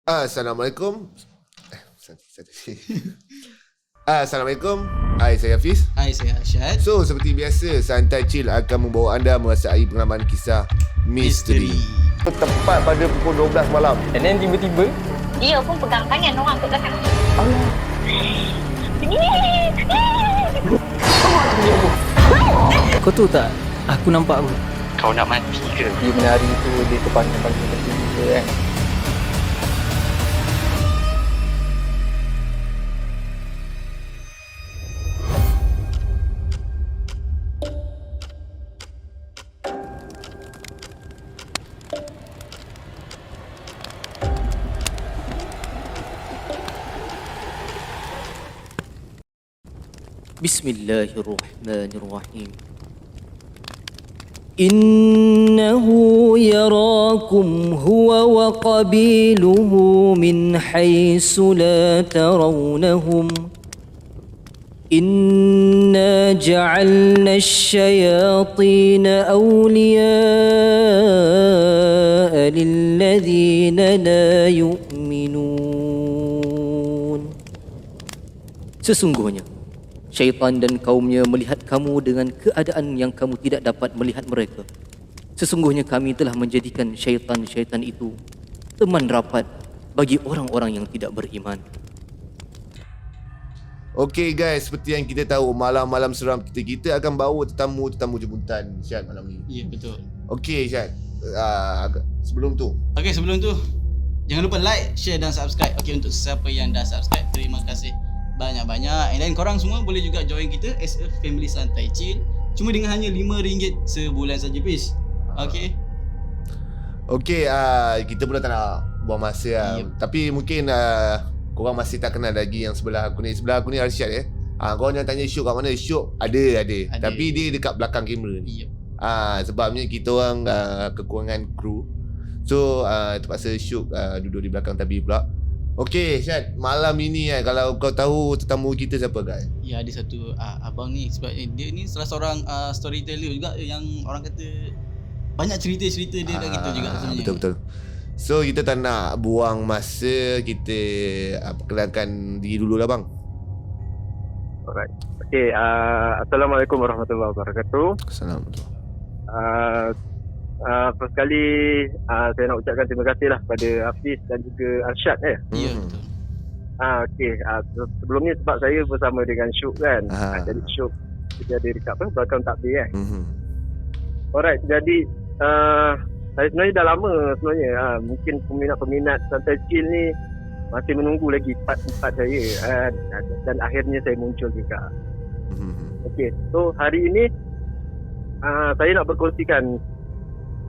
Assalamualaikum. Assalamualaikum. Hai, saya Hafiz. Hai, saya Arsyad. So, seperti biasa, Santai Chill akan membawa anda merasai pengalaman kisah misteri. Tepat pada pukul 12 malam. And then tiba-tiba Dia pun pegang tangan orang kat belakang. Kau tahu tak, aku nampak apa? kau nak mati ke? Dia menari tu dia terpanjang-panjang macam tu kan. Bismillahirrahmanirrahim. Innahu yarakum huwa wa qabiluhu min haythu la tarawnahum. Inna ja'alna asy-syayatina awliya'a lilladhina la yu'minun. Sesungguhnya syaitan dan kaumnya melihat kamu dengan keadaan yang kamu tidak dapat melihat mereka. Sesungguhnya kami telah menjadikan syaitan-syaitan itu teman rapat bagi orang-orang yang tidak beriman. Okay guys, seperti yang kita tahu, malam-malam seram kita akan bawa tetamu jemputan Syad malam ni. Ya, betul. Okay Syad, sebelum tu Sebelum tu jangan lupa like, share dan subscribe. Okay, untuk siapa yang dah subscribe, terima kasih banyak-banyak. And then korang semua boleh juga join kita as a family Santai Chill, cuma dengan hanya RM5 sebulan saja, please. Okay. Okay, kita pun dah tak nak buang masa lah. Yep. Tapi mungkin korang masih tak kenal lagi yang sebelah aku ni. Sebelah aku ni Arsyad ya. Korang jangan tanya Syuk kat mana. Syuk ada. Tapi dia dekat belakang kamera ni. Yep. Sebabnya kita orang kekurangan kru. So terpaksa Syuk duduk di belakang tabir pula. Okay Syad, malam ini kalau kau tahu tetamu kita siapa guys? Ya, ada satu abang ni, sebab dia ni salah seorang storyteller juga, yang orang kata banyak cerita-cerita dia kat kita juga sebenarnya. Betul. So kita tak nak buang masa, kita perkenalkan diri dulu lah bang. Alright. Okay, Assalamualaikum warahmatullahi wabarakatuh. Assalamualaikum. First sekali saya nak ucapkan terima kasih lah kepada Hafiz dan juga Arsyad Ya, betul. Okay, sebelum ni sebab saya bersama dengan Syuk kan. Jadi Syuk dia ada dekat belakang takbir kan. Alright, jadi saya sebenarnya dah lama sebenarnya. Mungkin peminat-peminat Santai Chill ni masih menunggu lagi part saya dan akhirnya saya muncul juga. Okay, so hari ini saya nak berkongsikan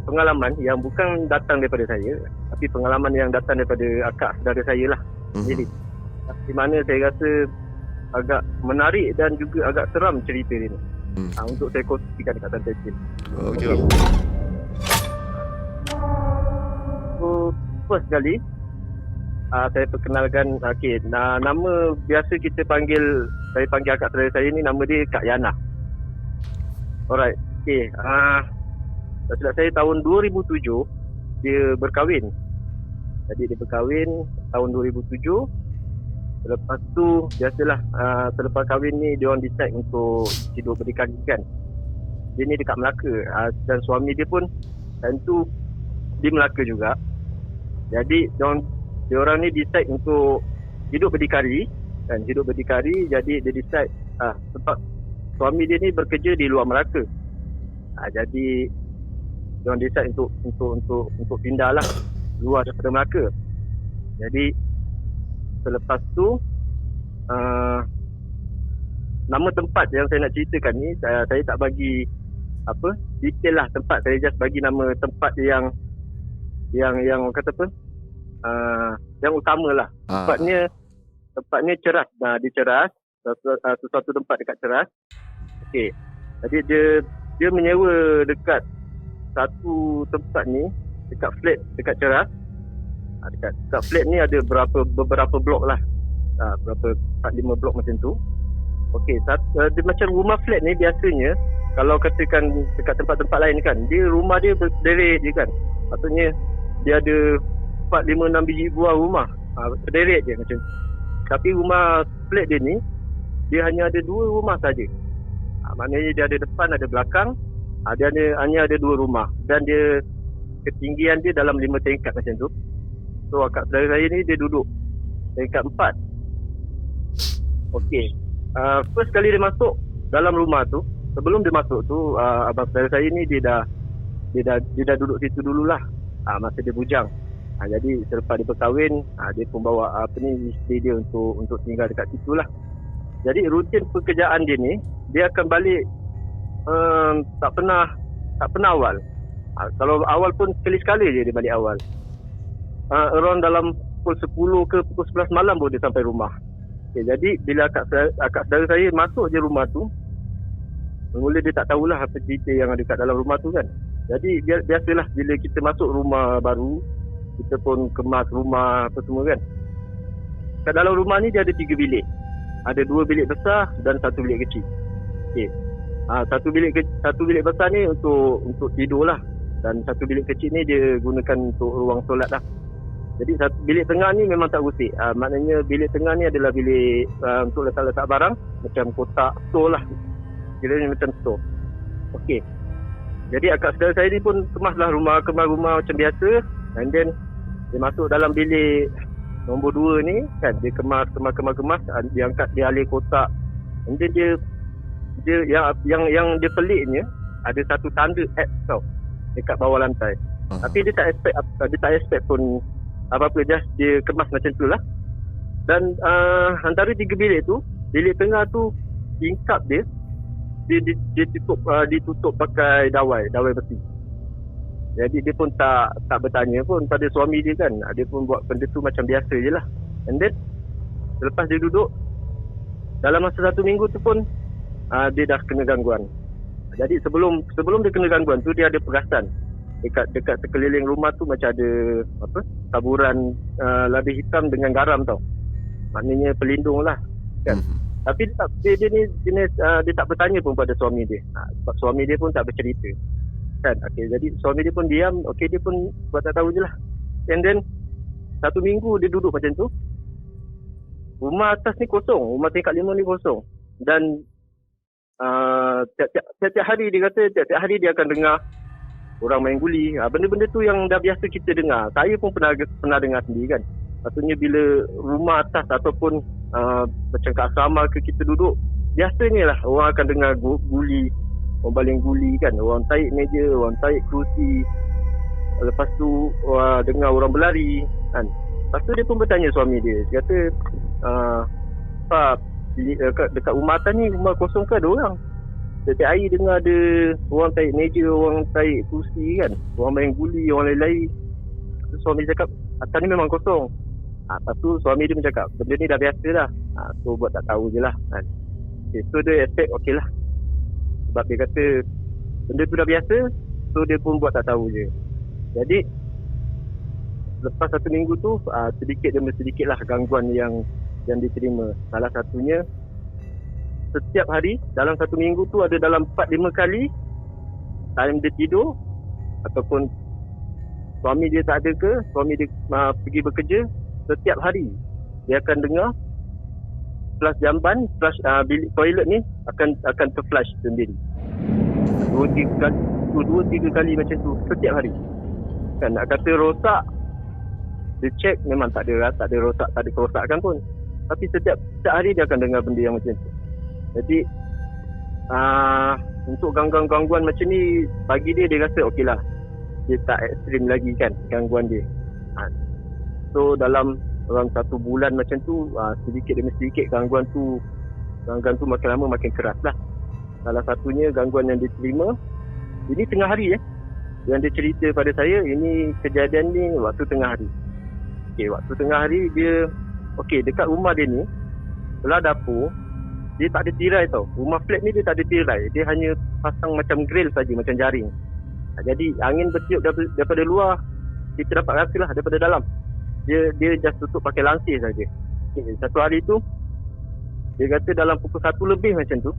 pengalaman yang bukan datang daripada saya, tapi pengalaman yang datang daripada akak saudara saya lah. Jadi di mana saya rasa agak menarik dan juga agak seram cerita dia ni. Untuk saya kongsikan dekat Santai Chill. Okay. So first kali saya perkenalkan, nama biasa saya panggil akak saudara saya ni, nama dia Kak Yana. Alright. Okay, tak silap saya tahun 2007 dia berkahwin. Jadi dia berkahwin tahun 2007. Lepas tu biasalah selepas kahwin ni dia orang decide untuk hidup berdikari kan. Dia ni dekat Melaka, dan suami dia pun time tu di Melaka juga. Jadi dia orang ni decide untuk hidup berdikari kan, jadi dia decide sebab suami dia ni bekerja di luar Melaka. Jadi dia orang decide untuk pindah lah luar daripada Melaka. Jadi selepas tu nama tempat yang saya nak ceritakan ni, saya tak bagi detail lah tempat. Saya just bagi nama tempat yang orang kata yang utama lah. Tempatnya Ceras. Di Ceras, sesuatu tempat dekat Ceras. Okey. Jadi dia menyewa dekat satu tempat ni, dekat flat dekat Ceras. Dekat flat ni ada beberapa blok lah. Berapa 4-5 blok macam tu. Okey, dia macam rumah flat ni biasanya kalau katakan dekat tempat-tempat lain kan, rumah dia berderet je kan. Maksudnya dia ada 4, 5, 6 biji buah rumah. Berderet je macam tu. Tapi rumah flat dia ni, dia hanya ada 2 rumah saja. Maknanya dia ada depan, ada belakang. Dia hanya ada 2 rumah. Dan dia ketinggian dia dalam 5 tingkat macam tu. So akak saudara saya ni dia duduk tingkat 4. Okey. First kali dia masuk dalam rumah tu, sebelum dia masuk tu, abang saudara saya ni dia dah duduk situ dululah. Masa dia bujang. Jadi selepas dia berkahwin, dia pun bawa isteri dia untuk tinggal dekat situ lah. Jadi rutin pekerjaan dia ni, dia akan balik tak pernah awal. Kalau awal pun sekali-sekala je dia balik awal. Around dalam pukul 10 ke pukul 11 malam baru dia sampai rumah. Okay, jadi bila akak saudara saya masuk je rumah tu, mula dia tak tahulah apa cerita yang ada kat dalam rumah tu kan. Jadi biasalah bila kita masuk rumah baru, kita pun kemas rumah apa semua kan. Kat dalam rumah ni dia ada 3 bilik. Ada 2 bilik besar dan 1 bilik kecil. Okey. Satu bilik besar ni untuk tidur lah. Dan 1 bilik kecil ni dia gunakan untuk ruang solat lah. Jadi bilik tengah ni memang tak rusik. Maknanya bilik tengah ni adalah bilik untuk letak-letak barang. Macam kotak store lah. Kiranya macam store. Okey. Jadi akak saudara saya ni pun kemas rumah macam biasa. And then dia masuk dalam bilik nombor 2 ni kan. Dia kemas. Dia angkat, dia alih kotak. And then dia yang dia peliknya ada satu tanda X tau dekat bawah lantai. Tapi dia tak expect pun apa-apa, just dia kemas macam tu lah. Dan antara 3 bilik tu, bilik tengah tu tingkap dia ditutup pakai dawai besi. Jadi dia pun tak bertanya pun pada suami dia kan. Dia pun buat benda tu macam biasa je lah. And then selepas dia duduk dalam masa 1 minggu tu pun dia dah kena gangguan. Jadi sebelum dia kena gangguan tu, dia ada perasan dekat sekeliling rumah tu macam ada taburan labih hitam dengan garam tau. Maknanya pelindung lah kan. Tapi dia ni jenis dia tak bertanya pun pada suami dia. Sebab suami dia pun tak bercerita kan. Okay, jadi suami dia pun diam. Okay, dia pun buat tak tahu je lah. And then 1 minggu dia duduk macam tu. Rumah atas ni kosong, rumah tingkat 5 ni kosong. Dan tiap-tiap hari dia kata, tiap-tiap hari dia akan dengar orang main guli. Benda-benda tu yang dah biasa kita dengar. Saya pun pernah dengar sendiri kan. Maksudnya bila rumah atas ataupun macam kat asrama ke kita duduk, biasanya lah orang akan dengar guli, orang baling guli kan. Orang tarik meja, orang tarik kerusi. Lepas tu dengar orang berlari kan. Lepas tu dia pun bertanya suami dia. Dia kata, Pak, dekat rumah atas ni rumah kosong ke ada orang? Setiap hari dengar ada orang tarik meja, orang tarik kursi kan, orang main guli, orang lain-lain. Suami cakap atas ni memang kosong. Lepas tu suami dia cakap benda ni dah biasa dah. So buat tak tahu je lah kan. Okay, so dia expect okey lah. Sebab dia kata benda tu dah biasa, so dia pun buat tak tahu je. Jadi lepas 1 minggu tu sedikit demi sedikit lah gangguan yang diterima. Salah satunya, setiap hari dalam 1 minggu tu ada dalam 4-5 kali time dia tidur ataupun suami dia tak ada ke, suami dia pergi bekerja, setiap hari dia akan dengar flash jamban, flash bilik toilet ni akan terflash sendiri. 2-3 kali macam tu setiap hari. Kan nak kata rosak, dia check memang tak ada rosak, tak ada kerosakan pun. Tapi setiap hari dia akan dengar benda yang macam tu. Jadi untuk gangguan-gangguan macam ni, bagi dia rasa okey lah, dia tak ekstrim lagi kan gangguan dia. So dalam 1 bulan macam tu, sedikit demi sedikit gangguan tu makin lama makin keras lah. Salah satunya gangguan yang dia terima, ini tengah hari yang dia cerita pada saya, ini kejadian ni waktu tengah hari. Okay, waktu tengah hari dia, dekat rumah dia ni, belah dapur, dia tak ada tirai tau. Rumah flat ni dia tak ada tirai. Dia hanya pasang macam grill saja, macam jaring. Jadi angin bertiup daripada luar, kita dapat rasa lah daripada dalam. Dia just tutup pakai langsir saja. Satu hari tu, dia kata dalam pukul 1 lebih macam tu,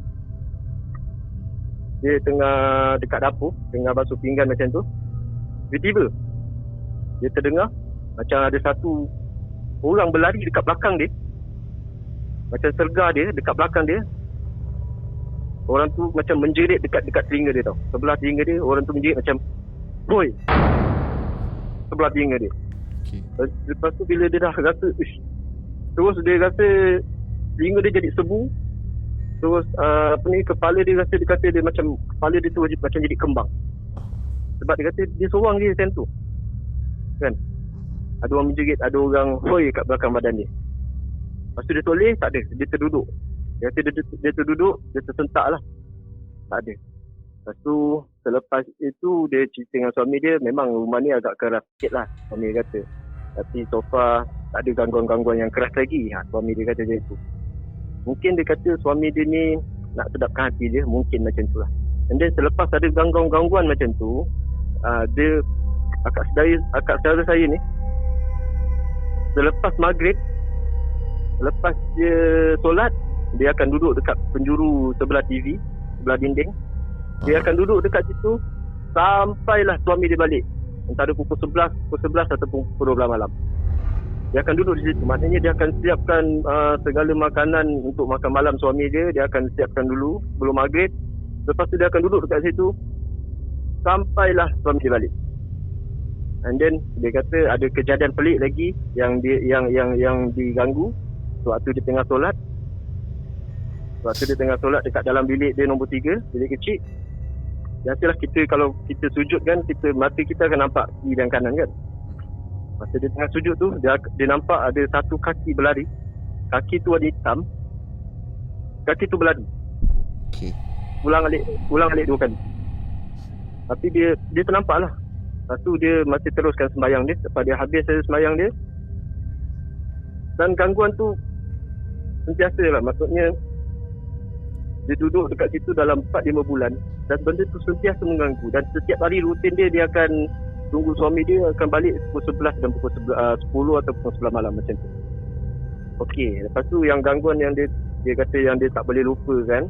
dia tengah dekat dapur, tengah basuh pinggan macam tu, tiba-tiba dia terdengar Macam ada satu orang berlari dekat belakang dia. Macam sergah dia dekat belakang dia. Orang tu macam menjerit dekat telinga dia tau. Sebelah telinga dia orang tu menjerit macam boy. Sebelah telinga dia. Okay. Lepas tu bila dia dah rasa terus dia rasa telinga dia jadi sebu. Terus kepala dia rasa dia kata dia macam kepala dia tu macam jadi kembang. Sebab dia kata dia seorang je time tu. Kan? Ada orang menjerit, ada orang hoi kat belakang badan dia. Lepas tu dia toleh, tak ada. Dia terduduk. Dia kata dia terduduk, dia tersentak lah. Tak ada. Lepas tu selepas itu dia cerita dengan suami dia, memang rumah ni agak keras sikit lah, suami dia kata. Tapi so far tak ada gangguan-gangguan yang keras lagi. Suami dia kata macam tu. Mungkin dia kata suami dia ni nak sedapkan hati dia, mungkin macam tu lah. And then selepas ada gangguan-gangguan macam tu, dia akak saudara saya ni, selepas maghrib, lepas dia solat, dia akan duduk dekat penjuru sebelah TV, sebelah dinding. Dia akan duduk dekat situ sampailah suami dia balik. Antara pukul 11 ataupun pukul 12 malam. Dia akan duduk di situ. Maknanya dia akan siapkan segala makanan untuk makan malam suami dia. Dia akan siapkan dulu sebelum maghrib. Lepas tu dia akan duduk dekat situ sampailah suami dia balik. And then dia kata ada kejadian pelik lagi yang diganggu waktu dia tengah solat. Waktu dia tengah solat dekat dalam bilik dia nombor 3, bilik kecil. Biasalah kita kalau kita sujud kan, mata kita akan nampak kiri dan kanan kan. Masa dia tengah sujud tu, dia nampak ada satu kaki berlari. Kaki tu warna hitam. Kaki tu berlari. Okay. Ulang alik 2 kali. Tapi dia ternampak lah. Lepas tu dia masih teruskan sembahyang dia. Lepas dia habis sembahyang dia. Dan gangguan tu sentiasa lah. Maksudnya dia duduk dekat situ dalam 4-5 bulan. Dan benda tu sentiasa mengganggu. Dan setiap hari rutin dia akan tunggu suami dia akan balik pukul 11 dan pukul 10 atau pukul 11 malam macam tu. Okey, lepas tu yang gangguan yang dia kata yang dia tak boleh lupa kan.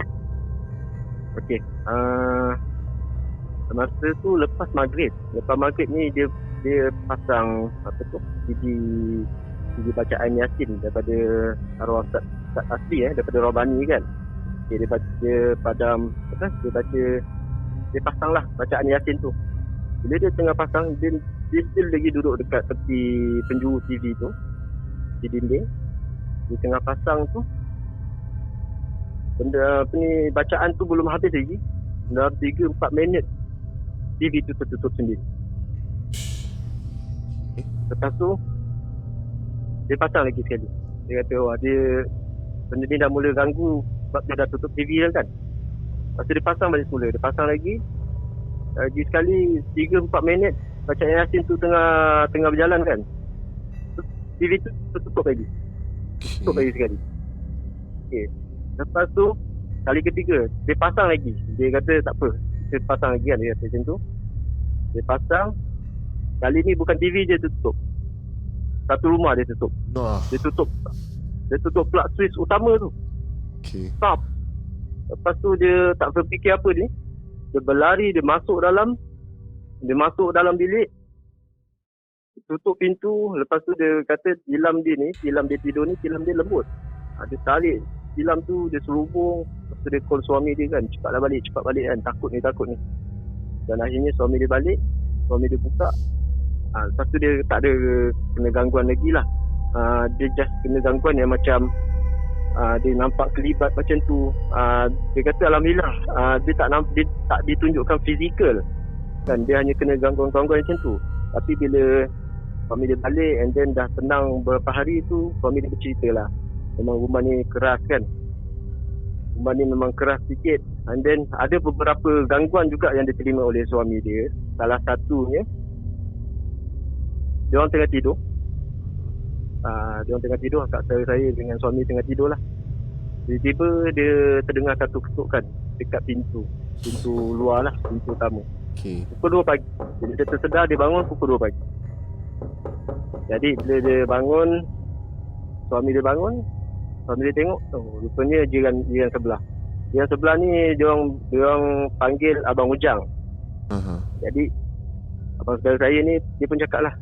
Okey, masa tu lepas maghrib ni dia pasang CD bacaan Yasin daripada arwah Ustaz asli daripada Robani kan. Okay, dia pasanglah bacaan Yasin tu. Bila dia tengah pasang, dia still lagi duduk dekat tepi penjuru TV tu, di dinding. Dia tengah pasang tu, benda bacaan tu belum habis lagi. Dalam 3-4 minit TV tu tertutup sendiri. Lepas tu dia pasang lagi sekali. Dia kata benda ni dah mula ganggu sebab dia dah tutup TV kan. Lepas tu dia pasang balik semula. Dia pasang lagi sekali 3-4 minit bacaan Yasin tu tengah berjalan kan. TV tu tertutup lagi. Tutup lagi sekali. Okay. Lepas tu kali ketiga dia pasang lagi. Dia kata tak apa, kita pasang lagi kan, dia kata macam tu. Dia pasang. Kali ni bukan TV je tutup, satu rumah dia tutup. Dia tutup plug switch utama tu. Okay. Stop. Lepas tu dia tak berfikir apa ni. Dia berlari, dia masuk dalam bilik, tutup pintu. Lepas tu dia kata tilam dia tidur ni, tilam dia lembut. Dia tarik tilam tu, dia serubung. Lepas tu dia call suami dia kan, cepat balik kan, takut ni. Dan akhirnya suami dia balik, suami dia buka. Lepas tu dia tak ada kena gangguan lagi lah. Dia just kena gangguan yang macam dia nampak kelibat macam tu. Dia kata alhamdulillah dia tak ditunjukkan fizikal kan, dia hanya kena gangguan-gangguan macam tu. Tapi bila suami dia balik and then dah tenang beberapa hari tu, suami dia bercerita lah, memang rumah ni keras kan, rumah ni memang keras sikit. And then ada beberapa gangguan juga yang diterima oleh suami dia. Salah satunya, dia orang tengah tidur. Akak saya dengan suami tengah tidur lah. Tiba-tiba dia terdengar satu ketukan dekat pintu luar lah, pintu utama. Okay. Pukul 2 pagi. Bila dia tersedar, dia bangun pukul 2 pagi. Jadi bila dia bangun, suami dia tengok, rupanya jiran sebelah. Jiran sebelah ni dia orang panggil Abang Ujang. Uh-huh. Jadi abang saudara saya ni dia pun cakap lah,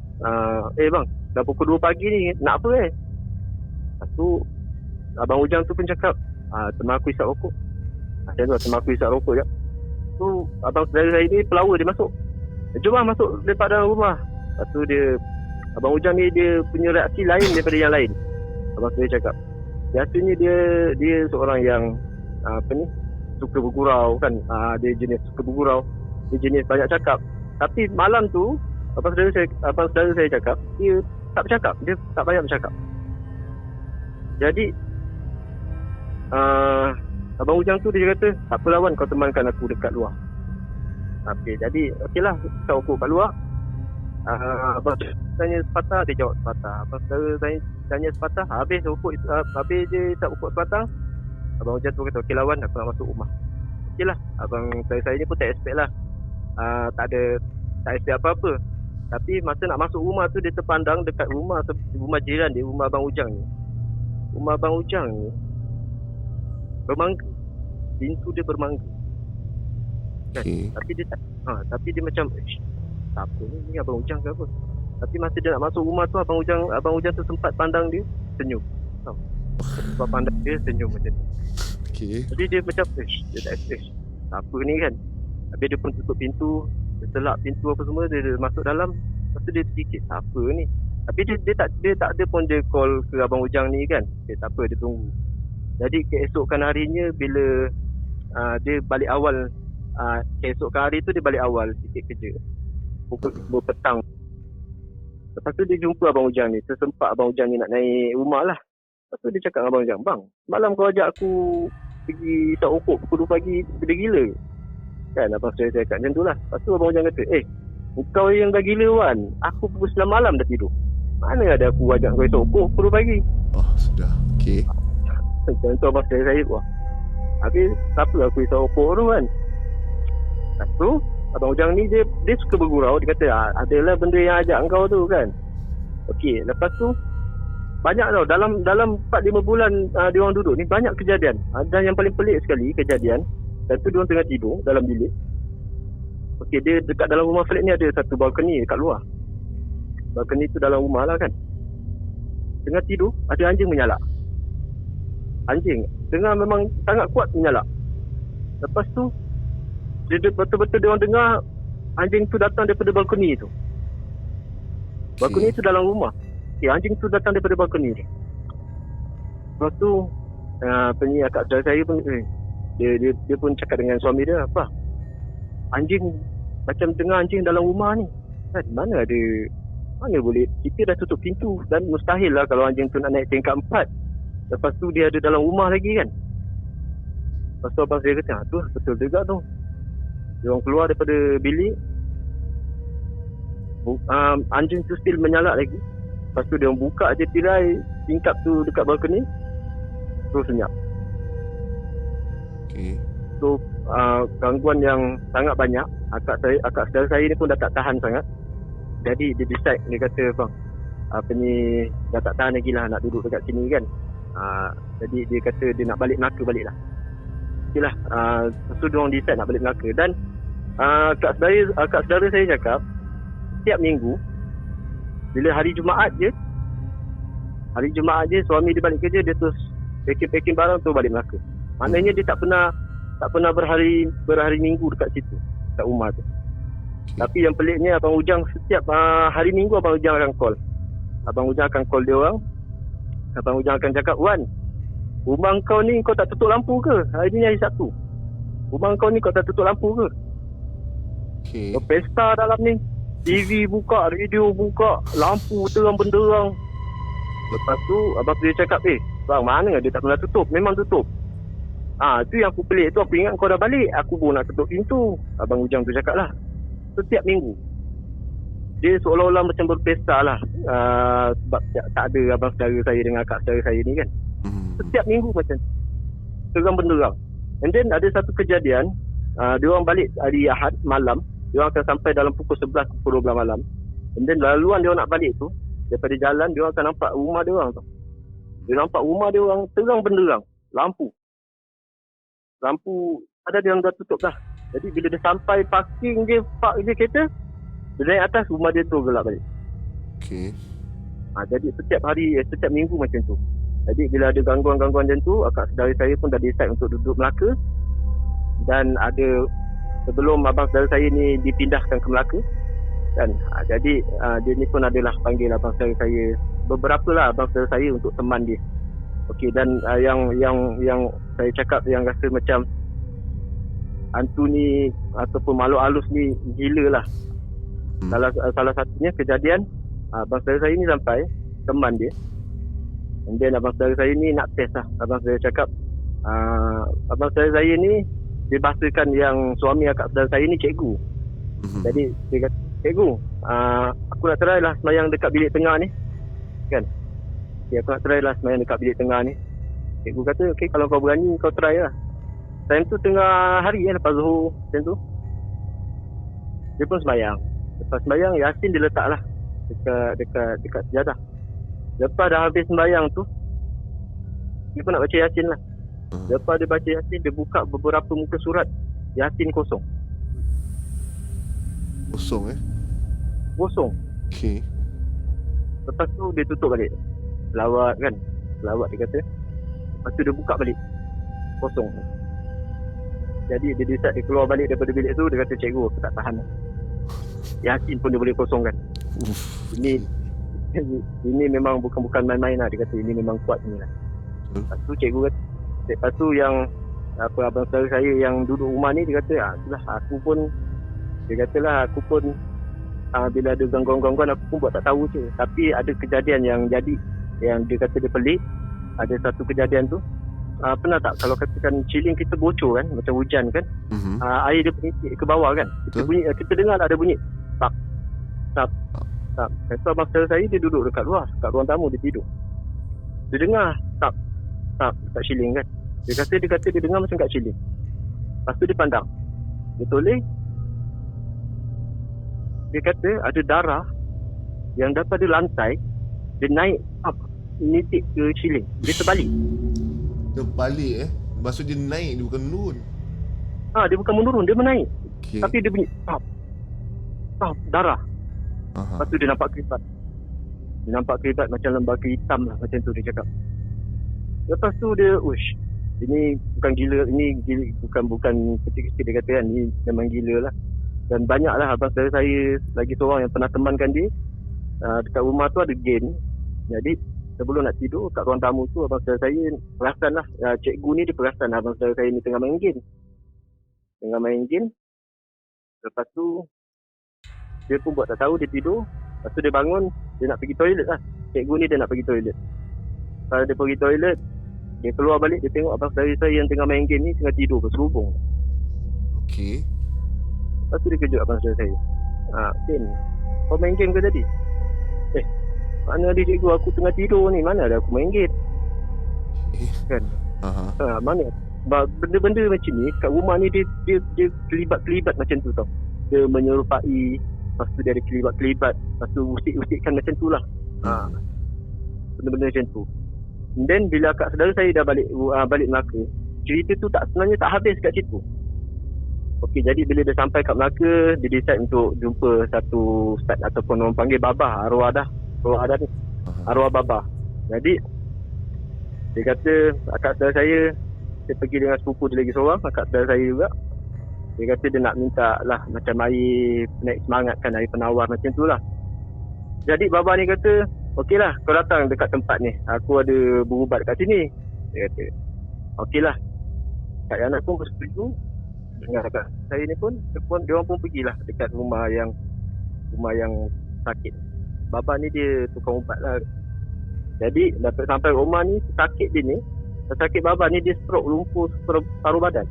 bang, dah pukul 2 pagi ni, nak apa Lepas tu Abang Ujang tu pun cakap, teman aku isap rokok. Macam tu teman aku isap rokok je. Tu abang saudara saya ni pelawa, dia masuk. Jom lah masuk lepak dalam rumah. Lepas tu Abang Ujang ni dia punya reaksi lain daripada yang lain. Abang saya cakap, biasanya dia seorang yang suka bergurau kan. Dia jenis suka bergurau, dia jenis banyak cakap. Tapi malam tu abang saudara saya cakap, dia tak bercakap, dia tak banyak bercakap. Jadi Abang Ujang tu dia kata, tak apa lawan, kau temankan aku dekat luar. Okey, jadi okeylah, kita ukur kat luar. Abang tanya sepatah, dia jawab sepatah. Abang saudara saya tanya sepatah, habis je tak ukur sepatah. Abang Ujang tu kata, okey lawan, aku nak masuk rumah. Okeylah, abang saya ni pun tak expect lah. Tak expect apa-apa. Tapi masa nak masuk rumah tu, dia terpandang dekat rumah jiran dia, rumah Abang Ujang ni. Rumah Abang Ujang ni bermangga. Pintu dia bermangga. Okay. Tapi dia macam apa ni Abang Ujang ke apa. Tapi masa dia nak masuk rumah tu, Abang Ujang tu sempat pandang dia, senyum. Sempat pandang dia, senyum macam tu. Okay. Jadi dia macam dia tak expect apa ni kan. Habis dia pun tutup pintu, dia selak pintu apa semua, dia masuk dalam. Lepas tu dia terfikir, apa ni. Tapi dia tak ada pun dia call ke Abang Ujang ni kan. Tak apa, dia tunggu. Jadi keesokan harinya bila dia balik awal, keesokan hari tu dia balik awal sikit kerja, pukul 10 petang. Lepas tu dia jumpa Abang Ujang ni, tersempat Abang Ujang ni nak naik rumah lah. Lepas tu dia cakap dengan Abang Ujang, bang, malam kau ajak aku pergi tak okok pukul 2 pagi, gila-gila kan. Abang saya cakap macam tu lah. Lepas tu Abang Ujang kata, kau yang dah gila Wan, aku pukul 9 malam dah tidur, mana ada aku ajak kau esok okok pukul 2 pagi. Oh sudah. Okay. Macam tu abang saya wah. Habis siapa aku risau okok tu kan. Lepas tu Abang Ujang ni dia suka bergurau. Dia kata adalah benda yang ajak kau tu kan. Okey, lepas tu banyak tau dalam 4-5 bulan dia orang duduk ni, banyak kejadian. Dan yang paling pelik sekali kejadian, satu dia orang tengah tidur dalam bilik. Okey, dia dekat dalam rumah flat ni ada satu balkoni dekat luar. Balkoni tu dalam rumah lah kan. Tengah tidur ada anjing menyalak. Anjing dengar memang sangat kuat menyalak. Lepas tu dia betul-betul dia orang dengar anjing tu datang daripada balkoni tu. Balkoni tu dalam rumah. Anjing tu datang daripada balkoni tu. Lepas tu akak saudara saya pun dia pun cakap dengan suami dia, apa? Anjing macam dengar anjing dalam rumah ni. Kan mana boleh, kita dah tutup pintu dan mustahil lah kalau anjing tu nak naik tingkat 4. Lepas tu dia ada dalam rumah lagi kan. Lepas tu abang saya kata, tu betul juga tu. Dia orang keluar daripada bilik, anjing tu still menyalak lagi. Lepas tu dia orang buka je tirai tingkap tu dekat balkoni, terus senyap. Okay. So gangguan yang sangat banyak. Akak saudara saya ni pun dah tak tahan sangat. Jadi dia decide, dia kata bang, dah tak tahan lagi lah nak duduk dekat sini kan. Jadi dia kata dia nak balik Melaka balik lah. Okeylah, lepas tu dia orang decide nak balik Melaka. Dan akak saudara saya cakap, setiap minggu bila hari Jumaat je suami dia balik kerja, dia terus packing barang tu balik Melaka. Maknanya dia tak pernah berhari minggu dekat situ, dekat rumah tu. Tapi yang peliknya Abang Ujang setiap hari Minggu Abang Ujang akan call. Abang Ujang akan call dia orang. Abang Ujang akan cakap, Wan, rumah kau ni kau tak tutup lampu ke? Hari ni hari Sabtu. Rumah kau ni kau tak tutup lampu ke? Okay. Pesta dalam ni, TV buka, radio buka, lampu terang benderang. Lepas tu abang dia cakap, bang, mana dia tak pernah tutup? Memang tutup. Tu yang aku pelik tu, aku ingat kau dah balik, aku pun nak tutup pintu. Abang Ujang tu cakap lah. Setiap minggu dia seolah-olah macam berpesta lah, sebab tak ada abang saudara saya dengan akak saudara saya ni kan. Setiap minggu macam terang benderang. And then ada satu kejadian, dia orang balik hari Ahad malam, dia orang akan sampai dalam pukul 11, pukul 12 malam. And then laluan dia orang nak balik tu, daripada jalan dia orang akan nampak rumah dia orang tu. Dia nampak rumah dia orang terang benderang, lampu ada dia orang dah tutup dah. Jadi bila dia sampai park je kereta, dia naik atas, rumah dia tu gelap balik. Okay. Jadi setiap hari, setiap minggu macam tu. Jadi bila ada gangguan-gangguan macam tu, akak saudara saya pun dah decide untuk duduk Melaka. Dan ada, sebelum abang saudara saya ni dipindahkan ke Melaka kan, jadi dia ni pun adalah panggil abang saudara saya, beberapa lah abang saudara saya untuk teman dia. Okey, dan yang saya cakap yang rasa macam hantu ni ataupun makhluk halus ni gila lah. Salah satunya kejadian abang saudara saya ni sampai teman dia, and then abang saudara saya ni nak test lah. Abang saudara cakap abang saudara saya ni, dia bahasakan yang suami akak saudara saya ni cikgu. Jadi dia kata, cikgu, aku nak try lah semayang dekat bilik tengah ni kan. Okay, aku nak try lah semayang dekat bilik tengah ni. Cikgu kata, okay, kalau kau berani kau try lah. Time tu tengah hari lepas Zuhur macam tu, dia pun semayang. Lepas semayang, Yasin dia letak lah dekat sejadah. Lepas dah habis sembahyang tu, dia pun nak baca Yasin lah. Lepas dia baca Yasin, dia buka beberapa muka surat, Yasin kosong. Kosong. Okay. Lepas tu dia tutup balik. Selawat kan, selawat dia kata. Lepas tu dia buka balik, kosong. Jadi dia decide dia keluar balik daripada bilik tu. Dia kata, cikgu aku tak tahan. Yasin pun dia boleh kosongkan. Ini memang bukan main-main lah. Dia kata ini memang kuat ni lah. Lepas tu cikgu kata, lepas tu yang abang saudara saya yang duduk rumah ni, dia kata, itulah aku pun, dia katalah aku pun bila ada gangguan-gangguan aku pun buat tak tahu je. Tapi ada kejadian yang jadi, yang dia kata dia pelik. Ada satu kejadian tu, pernah tak kalau katakan ciling kita bocor kan, macam hujan kan, air dia penitik ke bawah kan, kita dengar ada bunyi tap. Lepas tu abang saudara saya dia duduk dekat luar, kat ruang tamu, dia tidur. Dia dengar tap kat ciling kan. Dia kata dia dengar macam kat ciling. Lepas tu dia pandang, dia toleh. Dia kata ada darah yang daripada lantai dia naik up, nitik ke ciling. Dia terbalik. Maksud dia naik, dia bukan menurun. Dia bukan menurun, dia menaik. Okay. Tapi dia bunyi tap, darah. Lepas tu dia nampak keribat. Dia nampak keribat macam lembaga hitam lah, macam tu dia cakap. Lepas tu dia, ini bukan gila, ini gila, bukan kecil-kecil dia kata kan, ini memang gila lah. Dan banyaklah abang saudara saya lagi seorang yang pernah temankan dia. Dekat rumah tu ada game. Jadi sebelum nak tidur kat ruang tamu tu, abang saudara saya perasan lah, cikgu ni dia perasan abang saudara saya ni tengah main game. Lepas tu dia pun buat tak tahu, dia tidur. Lepas tu dia bangun, dia nak pergi toilet lah. Cikgu ni dia nak pergi toilet. Kalau dia pergi toilet, dia keluar balik, dia tengok abang saudara saya yang tengah main game ni tengah tidur berserubung. Okay. Lepas tu dia kejut abang saudara saya. Ken, kau main game ke tadi? Mana ada cikgu, aku tengah tidur ni, mana ada aku main game kan. Mana benda-benda macam ni kat rumah ni dia kelibat-kelibat macam tu tau. Dia menyerupai, lepas tu dia ada kelibat-kelibat, lepas tu usik-usikkan macam tu lah. Benda-benda macam tu. And then bila akak saudara saya dah balik Melaka, cerita tu sebenarnya tak habis kat situ. Okey, jadi bila dia sampai kat Melaka, dia decide untuk jumpa satu ustaz ataupun orang panggil babah, arwah ni, arwah babah. Jadi dia kata akak saudara saya, dia pergi dengan sepupu dia lagi seorang, akak saudara saya juga. Dia kata dia nak minta lah macam air naik semangat kan, air penawar macam tu lah. Jadi babah ni kata, okey lah kau datang dekat tempat ni, aku ada berubat kat sini. Dia kata, okey lah. Kak Yana pun bersetuju dengan kakak saya ni pun, dia orang pun pergilah dekat rumah yang sakit. Babah ni dia tukang ubat lah. Jadi dapat sampai rumah ni, sakit babah ni dia stroke, lumpuh separuh badan.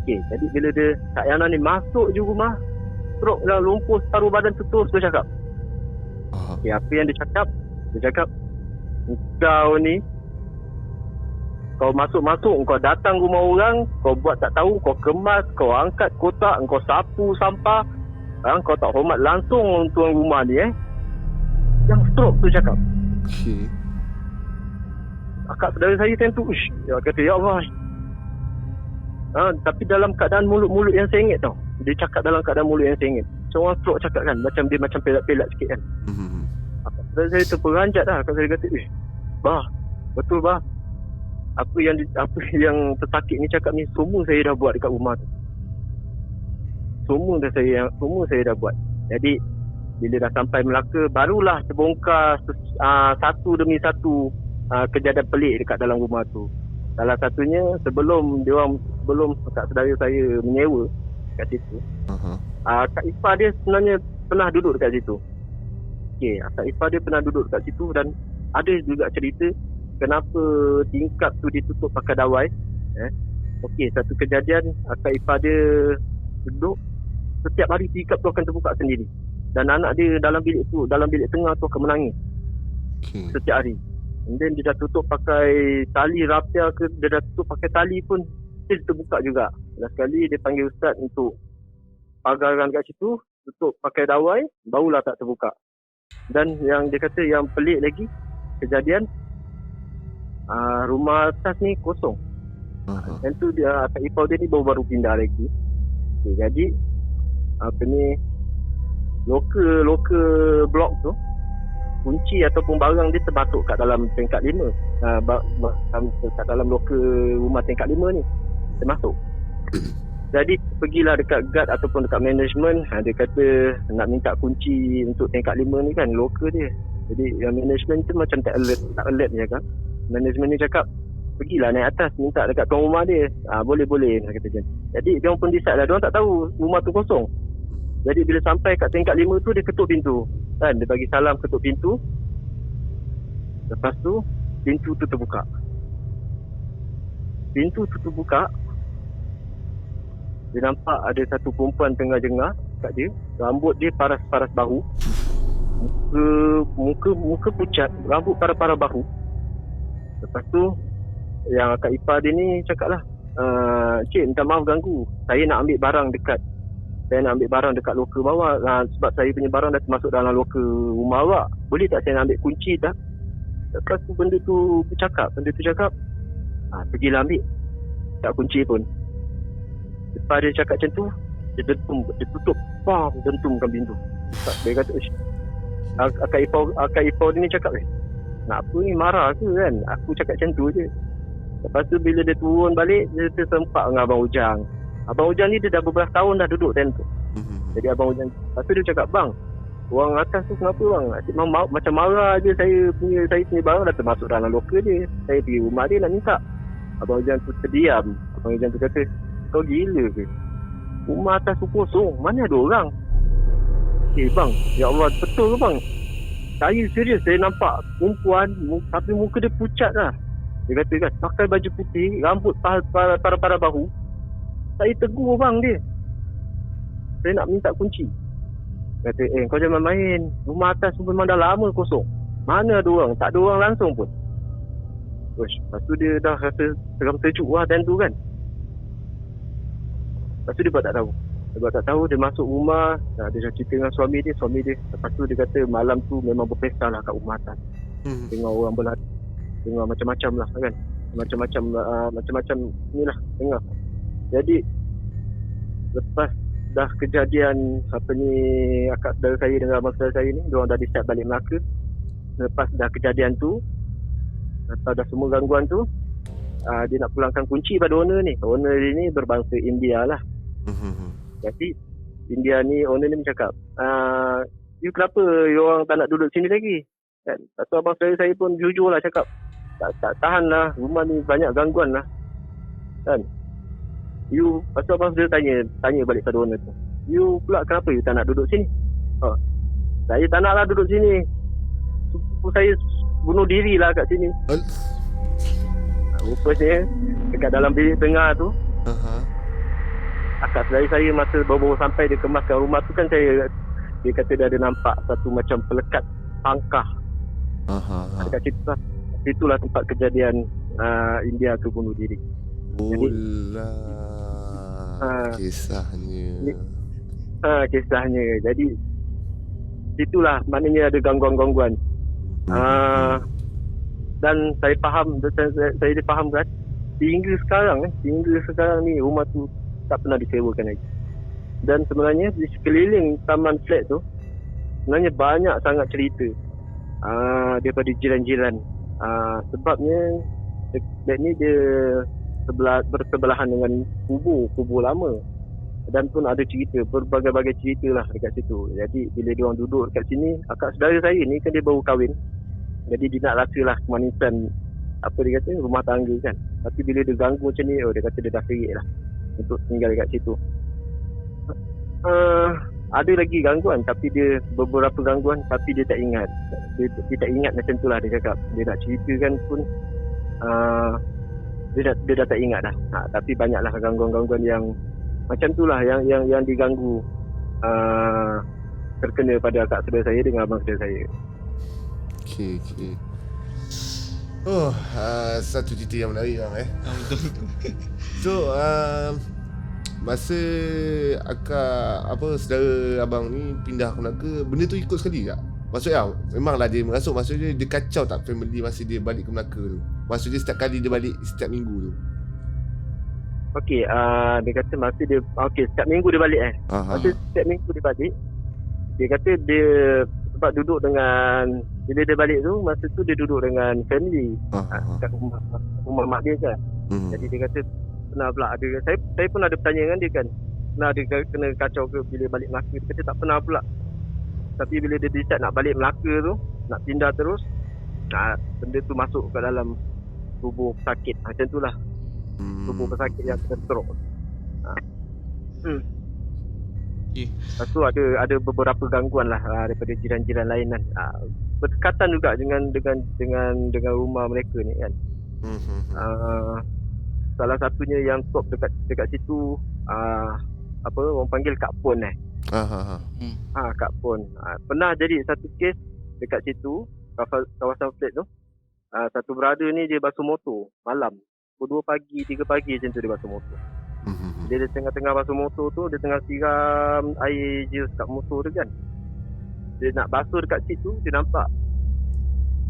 Okey, jadi bila Kak Yana ni masuk je rumah, stroke lah, lumpuh separuh badan tu, terus dia cakap. Okey, apa yang dia cakap? Dia cakap, kau ni, kau masuk-masuk, kau datang rumah orang, kau buat tak tahu, kau kemas, kau angkat kotak, kau sapu sampah, kau tak hormat langsung tuan rumah ni Yang stroke tu cakap. Okay. Akak saudara saya time tu, dia kata, ya Allah. Tapi dalam keadaan mulut-mulut yang sengit tau. Dia cakap dalam keadaan mulut yang sengit. Macam orang stroke cakap kan, macam dia macam pelak-pelak sikit kan. Dan saya terperanjat dah. Saya kata, bah, betul bah. Apa yang pesakit ni cakap ni semua saya dah buat dekat rumah tu. Semua saya dah buat. Jadi bila dah sampai Melaka, barulah terbongkar satu demi satu kejadian pelik dekat dalam rumah tu. Salah satunya sebelum kak saudara saya menyewa kat situ. Kak Ifah dia sebenarnya pernah duduk dekat situ. Okey, Kak Ifah dia pernah duduk dekat situ dan ada juga cerita kenapa tingkap tu ditutup pakai dawai. Okey, satu kejadian Kak Ifah dia duduk, setiap hari tingkap tu akan terbuka sendiri. Dan anak dia dalam bilik tengah tu akan menangis. Setiap hari. And then dia dah tutup pakai tali rapia ke, dia dah tutup pakai tali pun dia terbuka juga. Last sekali dia panggil ustaz untuk pagaran kat situ, tutup pakai dawai, barulah tak terbuka. Dan yang dia kata yang pelik lagi, kejadian rumah atas ni kosong. Dan tu dia Kak Ifah dia ni baru pindah lagi. Okay, jadi lokal blok tu, kunci ataupun barang dia termasuk kat dalam tingkat 5. Kat dalam lokal rumah tingkat 5 ni termasuk. Jadi pergilah dekat guard ataupun dekat management, dia kata nak minta kunci untuk tingkat 5 ni kan, lokal dia. Jadi yang management tu macam tak alert dia kan. Management ni cakap, pergilah naik atas minta dekat tuan rumah dia. Boleh dia kata macam. Jadi dia pun decide lah, dia orang tak tahu rumah tu kosong. Jadi bila sampai kat tingkat 5 tu, dia ketuk pintu kan, dia bagi salam, ketuk pintu. Lepas tu pintu tu terbuka. Dia nampak ada satu perempuan tengah jengah kat dia. Rambut dia paras-paras bahu, Muka pucat, rambut paras-paras bahu. Lepas tu yang Kak Ifah dia ni cakap lah, cik minta maaf ganggu, saya nak ambil barang dekat lokal bawah, sebab saya punya barang dah termasuk dalam lokal rumah awak. Boleh tak saya nak ambil kunci tak? Lepas tu benda tu cakap, pergilah ambil. Tak kunci pun. Lepas dia cakap macam tu, dia tutup, dentumkan pintu. Dia kata, Kak Ifah dia ni cakap, nak apa ni, marah ke kan? Aku cakap macam tu je. Lepas tu bila dia turun balik, dia tersempak dengan Abang Ujang. Abang Ujang ni dia dah beberapa tahun dah duduk tent tu. Jadi Abang Ujang, lepas tu dia cakap, bang, orang atas tu kenapa bang? Asyik macam marah je, saya punya barang dah termasuk dalam lokal dia. Saya pergi rumah dia nak minta. Abang Ujang tu terdiam. Abang Ujang tu kata, kau gila ke? Rumah atas tu kosong, mana ada orang? Bang, ya Allah, betul ke bang? Saya serius, saya nampak perempuan tapi muka dia pucat lah. Dia kata kan, pakai baju putih, rambut para bahu. Saya tegur bang dia, saya nak minta kunci. Kata, kau jangan main, rumah atas tu memang dah lama kosong. Mana ada orang? Tak ada orang langsung pun. Lepas tu dia dah rasa seram terjuk lah time tu kan. Lepas tu dia buat tak tahu, dia masuk rumah, dia dah cerita dengan suami dia. Lepas tu dia kata malam tu memang berpesta lah kat rumah atas. Tengok orang berlari, tengok macam-macam lah kan. Macam-macam ni lah tengok. Jadi lepas dah kejadian akak saudara saya dengan abang saudara saya ni, diorang dah decide balik Melaka. Lepas dah kejadian tu, lepas dah semua gangguan tu, dia nak pulangkan kunci pada owner ni. Owner dia ni berbangsa India lah. Jadi India ni, owner ni cakap, you kenapa you orang tak nak duduk sini lagi kan? Lepas tu abang saya pun jujur lah cakap, tak tahan lah, rumah ni banyak gangguan lah kan. You, lepas tu abang saya tanya balik pada owner tu, you pula kenapa you tak nak duduk sini? Saya tak nak lah duduk sini, saya bunuh diri lah kat sini. Rupanya dekat dalam bilik tengah tu, akak saudara saya masa baru sampai dia kemaskan rumah tu kan, dia kata dia ada nampak satu macam pelekat pangkah. Dekat situ lah, itulah tempat kejadian India tu bunuh diri. Kisahnya. Jadi itulah maknanya ada gangguan-gangguan. Dan saya difahamkan sehingga sekarang ni rumah tu tak pernah disewakan lagi. Dan sebenarnya di sekeliling taman flat tu sebenarnya banyak sangat cerita daripada jiran-jiran. Sebabnya flat ni dia bersebelahan dengan kubur lama. Dan pun ada cerita, berbagai-bagai cerita lah dekat situ. Jadi bila dia orang duduk dekat sini, akak saudara saya ni kan dia baru kahwin. Jadi dia nak rasalah kemanisan apa dia kata rumah tangga kan. Tapi bila dia ganggu macam ni, dia kata dia dah ferit lah untuk tinggal dekat situ. Ada lagi gangguan, tapi dia beberapa gangguan tapi dia tak ingat. Dia tak ingat macam tu lah dia cakap. Dia nak ceritakan pun dia dah tak ingat dah. Tapi banyaklah gangguan-gangguan yang macam tu lah yang diganggu terkena pada akak saudara saya dengan abang saudara saya. Okay. Satu cerita yang menarik bang Betul. So masa akak saudara abang ni pindah ke Melaka, benda tu ikut sekali tak? Maksudnya memanglah dia merasuk, maksudnya dia kacau tak family masa dia balik ke Melaka tu? Maksudnya setiap kali dia balik setiap minggu tu? Okey, dia kata masa dia setiap minggu dia balik Masa setiap minggu dia balik, dia kata dia sebab duduk dengan, bila dia balik tu masa tu dia duduk dengan family kat rumah mak dia kan. Jadi dia kata pernah pula ada, saya pun ada bertanya dengan dia kan, pernah ada kena kacau ke bila balik Melaka? Dia kata tak pernah pula. Tapi bila dia decide nak balik Melaka tu, nak pindah terus, benda tu masuk ke dalam tubuh pesakit. Macam tu lah, tubuh pesakit yang kena stroke. Lepas tu ada beberapa gangguan lah daripada jiran-jiran lain kan. Berdekatan juga dengan rumah mereka ni kan. Salah satunya yang top dekat situ, orang panggil Kak Pon Kak Pon. Pernah jadi satu kes dekat situ, kawasan flat tu. Satu brother ni dia basuh motor malam. Pukul 2 pagi, 3 pagi macam tu dia basuh motor. Dia tengah-tengah basuh motor tu, dia tengah siram air je kat motor dia kan. Dia nak basuh dekat situ, dia nampak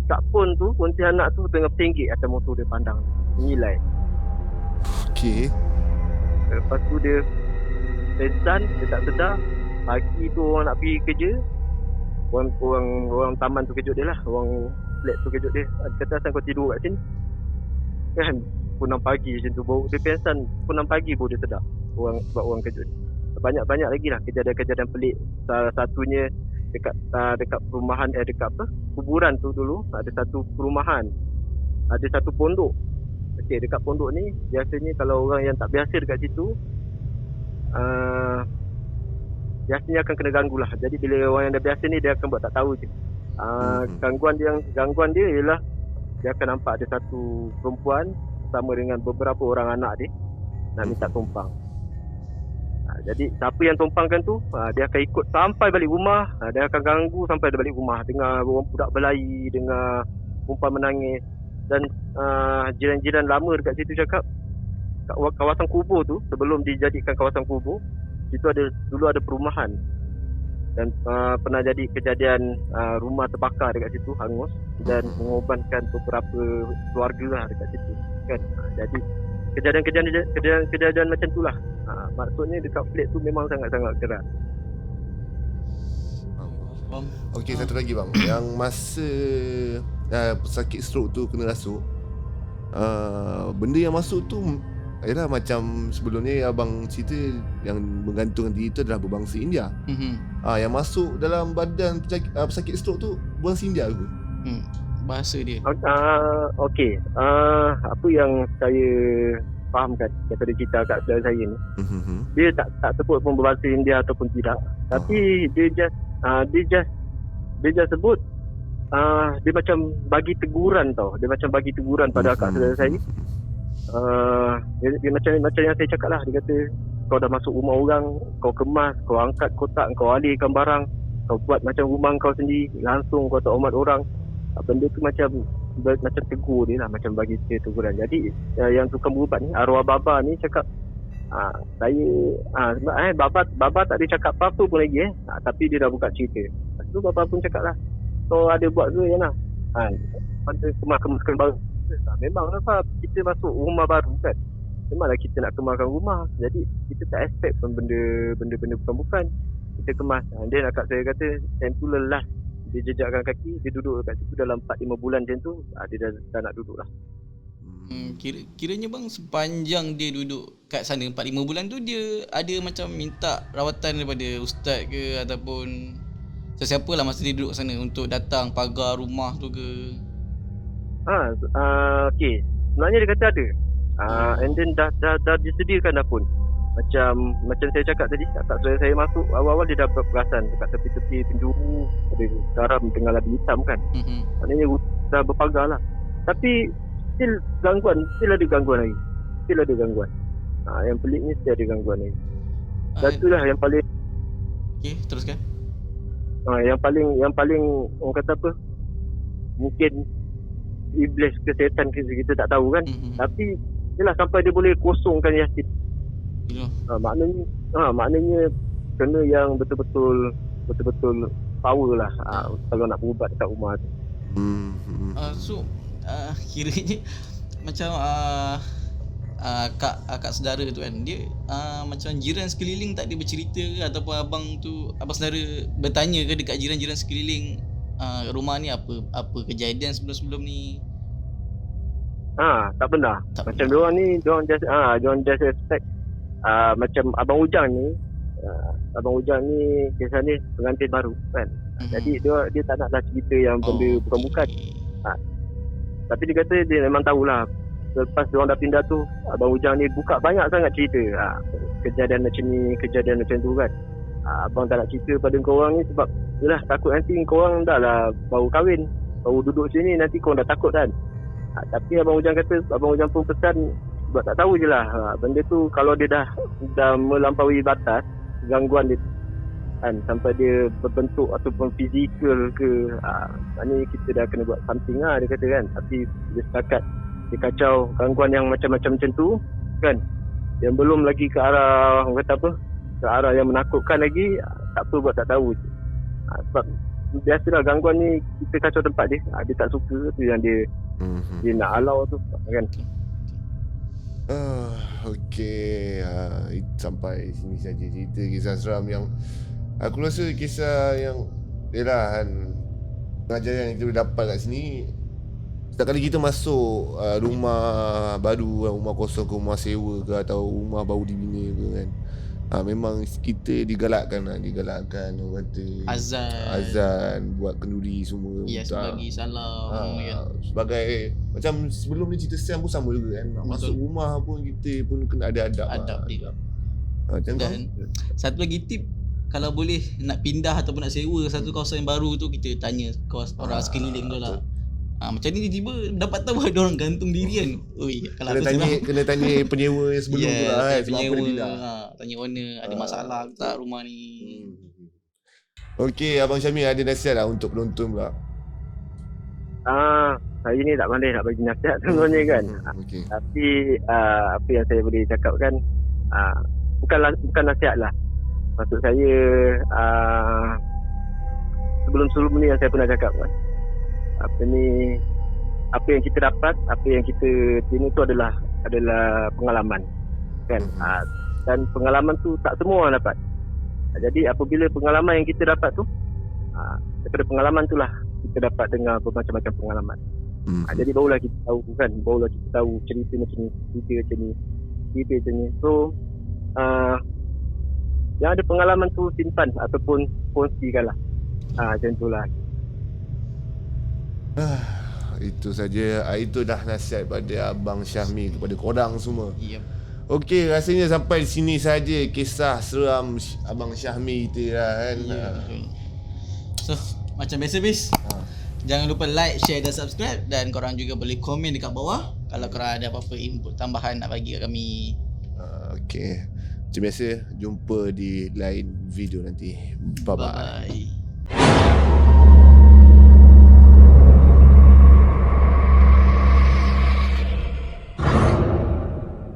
Kak Pon tu, Pontianak tu tengah penggik atas motor dia, pandang nilai. Okay. Lepas tu dia pengsan, dia tak sedar. Pagi tu orang nak pergi kerja, orang taman tu kejut dia lah, orang flat tu kejut dia. Dia kata asal kau tidur kat sini kan, pukul 6 pagi macam tu. Baru dia pengsan pukul 6 pagi baru dia sedar, sebab orang kejut. Banyak-banyak lagi lah kejadian-kejadian pelik. Salah satunya dekat perumahan, dekat kuburan tu dulu ada satu perumahan, ada satu pondok. Okey, dekat pondok ni biasanya kalau orang yang tak biasa dekat situ, biasanya akan kena ganggu lah. Jadi bila orang yang dah biasa ni, dia akan buat tak tahu je. Gangguan dia ialah dia akan nampak ada satu perempuan bersama dengan beberapa orang anak dia nak minta tumpang. Jadi siapa yang tumpangkan tu, dia akan ikut sampai balik rumah. Dia akan ganggu sampai dia balik rumah, dengar orang budak berlari, dengar perempuan menangis. Dan jiran-jiran lama dekat situ cakap, kawasan kubur tu, sebelum dijadikan kawasan kubur, situ dulu ada perumahan. Dan pernah jadi kejadian rumah terbakar dekat situ, hangus, dan mengorbankan beberapa keluarga lah dekat situ kan. Jadi kejadian macam tu lah. Maksudnya dekat flat tu memang sangat-sangat keras. Okey, satu lagi bang. Yang masa sakit stroke tu kena rasuk, benda yang masuk tu ialah macam sebelum ni abang cerita yang menggantungkan diri tu adalah berbangsa India. Yang masuk dalam badan pesakit stroke tu berbangsa India ke? Bahasa dia. Okey. Apa yang saya fahamkan daripada cerita kat saudara saya ni, dia tak sebut pun berbahasa India ataupun tidak. Tapi dia just sebut dia macam bagi teguran tau. Dia macam bagi teguran pada akak saudara saya. Dia macam yang saya cakap lah. Dia kata kau dah masuk rumah orang, kau kemas, kau angkat kotak, kau alihkan barang, kau buat macam rumah kau sendiri, langsung kau tak hormat orang. Benda tu macam tegur dia lah, macam bagi dia teguran. Jadi yang tukang berubat ni, arwah baba ni cakap, baba tak ada cakap apa-apa pun lagi tapi dia dah buka cerita. Lepas tu baba pun cakap lah, kau ada buat ke Yana? Pada kemas-kemaskan baru. Memanglah Fah, kita masuk rumah baru kan, memanglah kita nak kemaskan rumah. Jadi kita tak expect pun benda bukan-bukan kita kemas. Dia nak kat saya kata, time tu lelah dia jejakkan kaki, dia duduk kat situ dalam 4-5 bulan macam tu, dia dah nak duduk lah. Kiranya bang, sepanjang dia duduk kat sana 4-5 bulan tu, dia ada macam minta rawatan daripada ustaz ke ataupun sesiapa lah masa dia duduk sana untuk datang pagar rumah tu ke? Okay, sebenarnya dia kata ada. And then dah disediakan dah pun. Macam saya cakap tadi, kakak saya masuk awal-awal dia dah perasan dekat tepi-tepi penjuru ada garam dengan labi hitam kan. Maknanya dah berpagar lah. Tapi still ada gangguan lagi. Yang pelik ni still ada gangguan lagi. Dan itulah yang paling Okay, teruskan. yang paling orang kata apa? Mungkin iblis ke setan kita tak tahu kan. Tapi yalah, sampai dia boleh kosongkan yasin. Maknanya kena yang betul-betul power lah kalau nak berubat dekat rumah tu. So kiranya macam akak saudara tu kan, dia macam jiran sekeliling tak ada bercerita ke, ataupun abang saudara bertanya ke dekat jiran-jiran sekeliling rumah ni apa kejadian sebelum ni? Tak benar. Macam diorang ni diorang just expect macam Abang Ujang ni kisah ni pengantin baru kan. Jadi dia tak naklah cerita yang benda bukan-bukan. Tapi dia kata dia memang tahulah. Lepas diorang dah pindah tu, Abang Ujang ni buka banyak sangat cerita. Kejadian macam ni, kejadian macam tu kan. Abang tak nak cerita pada korang ni sebab yelah, takut nanti korang dah lah baru kahwin, baru duduk sini, nanti korang dah takut kan. Tapi Abang Ujang kata, Abang Ujang pun pesan sebab tak tahu je lah benda tu kalau dia dah melampaui batas gangguan dia kan, sampai dia berbentuk ataupun fizikal ke, maknanya kita dah kena buat something lah, dia kata kan. Tapi dia setakat dia kacau gangguan yang macam-macam macam tu kan, yang belum lagi ke arah orang kata apa, ke arah yang menakutkan lagi, tak apa buat tak tahu je. Sebab biasalah gangguan ni kita kacau tempat dia, dia tak suka tu yang dia nak halau tu kan. Okey, sampai sini saja cerita kisah seram yang aku rasa kisah yang yalah kan, pengajaran yang kita boleh dapat kat sini. Setiap kali kita masuk rumah baru, rumah kosong ke rumah sewa ke atau rumah baru dibina ke kan, memang kita digalakkan orang kata azan buat kenduri semua. Yes, bagi salam sebagai macam sebelum ni cerita Siam pun sama juga kan. Masuk rumah pun kita pun kena ada adab dia. Macam Dan satu lagi tip, kalau boleh nak pindah ataupun nak sewa satu kawasan yang baru tu, kita tanya orang sekeliling tu lah. Macam ni tiba-tiba dapat tahu ada orang gantung diri kan. Oi, kalau kena tanya penyewa yang sebelum tu lah kan, sebab apa dia pindah. Tanya owner ada masalah tak rumah ni. Okey, Abang Syamil ada nasihat lah untuk penonton pula. Hari ni tak pandai nak bagi nasihat sebenarnya kan. Okay. Tapi apa yang saya boleh cakap kan, bukan nasihat lah. Maksud saya sebelum ni yang saya pernah cakap kan, apa yang kita dapat, apa yang kita ini tu adalah pengalaman kan. Dan pengalaman tu tak semua orang dapat. Jadi apabila pengalaman yang kita dapat tu, daripada pengalaman tu lah kita dapat dengar bermacam-macam pengalaman. Jadi barulah kita tahu kan, cerita macam ni, cerita macam ni. So yang ada pengalaman tu simpan ataupun kongsikan lah. Macam tu lah. Itu saja. Itu dah nasihat pada Abang Syahmi kepada korang semua. Yep. Okey, rasanya sampai sini saja kisah seram Abang Syahmi itu lah kan. Betul. So macam biasa bis, jangan lupa like, share dan subscribe. Dan korang juga boleh komen dekat bawah kalau korang ada apa-apa input tambahan nak bagi kat kami. Okey, macam biasa, jumpa di lain video nanti. Bye-bye.